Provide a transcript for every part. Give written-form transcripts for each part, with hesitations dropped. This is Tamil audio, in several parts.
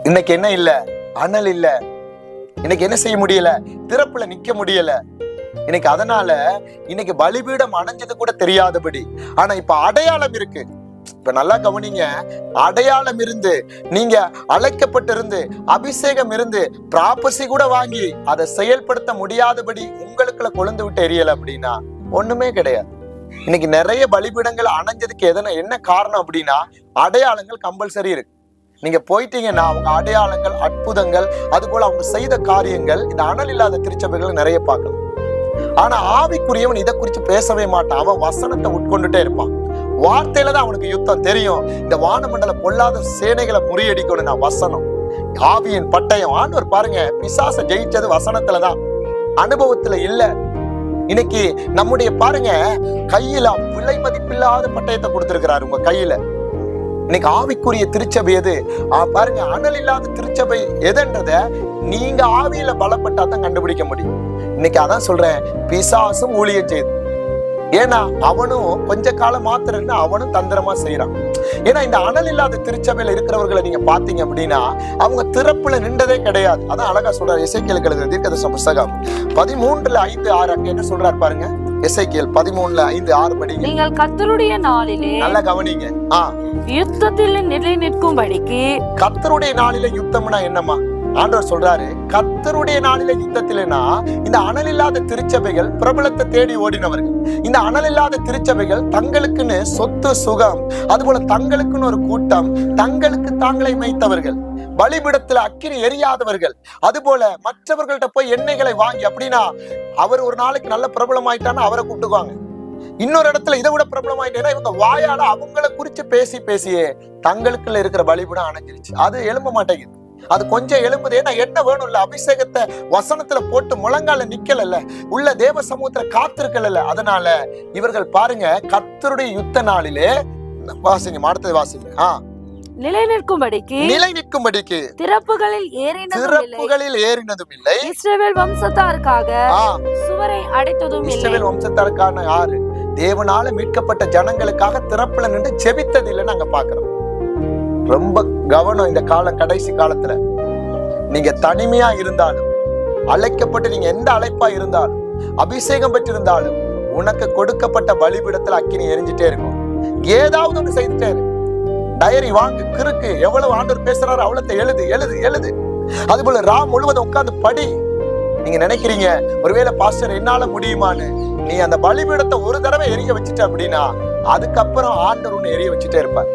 இன்னைக்கு என்ன இல்ல? அனல் இல்ல. இன்னைக்கு என்ன செய்ய முடியல? திறப்புல நிக்க முடியல. இன்னைக்கு அதனால இன்னைக்கு பலிபீடம் அணைஞ்சது கூட தெரியாதபடி. ஆனா இப்ப அடையாளம் இருக்கு. இப்ப நல்லா கவனிங்க. அடையாளம் இருந்து, நீங்க அழைக்கப்பட்டிருந்து, அபிஷேகம் இருந்து, ப்ராப்பர்சி கூட வாங்கி அதை செயல்படுத்த முடியாதபடி உங்களுக்குள்ள கொழுந்து விட்டு எரியல அப்படின்னா ஒண்ணுமே கிடையாது. இன்னைக்கு நிறைய பலிபீடங்கள் அணைஞ்சதுக்கு என்ன காரணம் அப்படின்னா, அடையாளங்கள் கம்பல்சரி இருக்கு. நீங்க போயிட்டீங்கன்னா அவங்க அடையாளங்கள், அற்புதங்கள், அது போல அவங்க செய்த காரியங்கள் இந்த அனல் இல்லாத திருச்சபைகள் நிறைய பார்க்கலாம். ஆனா ஆவிக்குரியவன் இதை குறித்து பேசவே மாட்டான். அவன் வசனத்தை உட்கொண்டுட்டே இருப்பான். வார்த்தையில தான் அவனுக்கு யுத்தம் தெரியும். இந்த வானமண்டல பொல்லாத சேனைகளை முறியடிக்கணும் நான் வசனம், ஆவியின் பட்டயம். ஆண்டவர் பாருங்க, பிசாசை ஜெயிச்சது வசனத்துலதான், அனுபவத்துல இல்ல. இன்னைக்கு நம்முடைய பாருங்க கையில விலை மதிப்பில்லாத பட்டயத்தை கொடுத்திருக்கிறாரு உங்க கையில. இன்னைக்கு ஆவிக்குரிய திருச்சபை எது பாருங்க, அனல் இல்லாத திருச்சபை எதுன்றத நீங்க ஆவியில பலப்பட்டா தான் கண்டுபிடிக்க முடியும். இன்னைக்கு அதான் சொல்றேன், பிசாசும் ஊழியம் செய்யுது. ஏன்னா அவனும் கொஞ்ச காலம் மாத்திரம் அவனும் தந்திரமா செய்யறான். ஏன்னா இந்த அனல் இல்லாத திருச்சபையில இருக்கிறவர்களை நீங்க பாத்தீங்க அப்படின்னா அவங்க திறப்புல நின்றதே கிடையாது. அதான் அழகா சொல்றாரு எசேக்கியேலுக்கு எழுதின தீர்க்கதரிசன புத்தகம் 13:5-6. அங்க என்ன சொல்றாரு பாருங்க, எசேக்கியேல் 13:5-6 படி. நீங்கள் கர்த்தருடைய நாளிலே நல்லா கவனிங்க, யுத்தத்தில் நிலை நிற்கும்படிக்கு. கர்த்தருடைய நாளில யுத்தம்னா என்னமா ஆண்டவர் சொல்றாரு? கர்த்தருடைய நாளில யுத்தத்திலேனா இந்த அனல் இல்லாத திருச்சபைகள் பிரபலத்தை தேடி ஓடினவர்கள். இந்த அனல் இல்லாத திருச்சபைகள் தங்களுக்குன்னு சொத்து சுகம், அதுபோல தங்களுக்குன்னு ஒரு கூட்டம், தங்களுக்கு தாங்களை மேய்த்தவர்கள், பலிபீடத்துல அக்கினி எரியாதவர்கள், அதுபோல மற்றவர்கள்ட்ட போய் எண்ணெய்களை வாங்கி, அப்படின்னா அவர் ஒரு நாளைக்கு நல்ல பிரபலமாயிட்டான்னு அவரை கூப்பிட்டுக்குவாங்க. இன்னொரு இடத்துல இதை விட பிரபலமாயிட்டேன்னா இவங்க வாயால அவங்கள குறிச்சு பேசி பேசியே தங்களுக்குள்ள இருக்கிற பலிபீடம் அணைஞ்சிருச்சு. அது எழும்ப மாட்டேங்குது. அது கொஞ்சம் எழும்புது. ஏன்னா என்ன வேணும் இல்ல? அபிஷேகத்தை வசனத்துல போட்டு முழங்கால நிக்கல, உள்ள தேவ சமூகத்துல காத்திருக்கல. அதனால இவர்கள் பாருங்க, கர்த்தருடைய யுத்த நாளிலே வாசிங்க, அடுத்தது வாசிங்க. நிலை நிற்கும்படிக்கு திறப்புகளில் ஏறினதும் இல்லை. இஸ்ரவேல் வம்சத்தாருக்காக சுவரை அடைத்ததும் இல்லை. இஸ்ரவேல் வம்சத்தாருக்கான யாரு? தேவனால மீட்கப்பட்ட ஜனங்களுக்காக திறப்புல நின்று ஜெபித்தது இல்லைன்னு நாங்க பாக்குறோம். ரொம்ப கவனம். இந்த காலம், கடைசி காலத்துல நீங்க தனிமையா இருந்தாலும், அழைக்கப்பட்டு நீங்க எந்த அழைப்பா இருந்தாலும், அபிஷேகம் பெற்றிருந்தாலும், உனக்கு கொடுக்கப்பட்ட பலிபீடத்துல அக்கினி எரிஞ்சிட்டே இருக்கும். ஏதாவது ஒண்ணு செய்துட்டே இருக்கு. டைரி வாங்கு, கிறுக்கு, எவ்வளவு ஆண்டவர் பேசுறாரு அவ்வளவு எழுது எழுது எழுது. அது போல முழுவதும் உட்கார்ந்து படி. நீங்க நினைக்கிறீங்க ஒருவேளை பாஸ்டர் என்னால முடியுமான்னு. நீ அந்த பலிபீடத்தை ஒரு தடவை எரிய வச்சுட்ட அப்படின்னா அதுக்கப்புறம் ஆண்டவர் ஒண்ணு எரிய வச்சுட்டே இருப்பார்.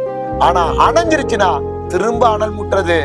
ஆனா அணைஞ்சிருச்சுன்னா திரும்ப அனல் முட்டுறது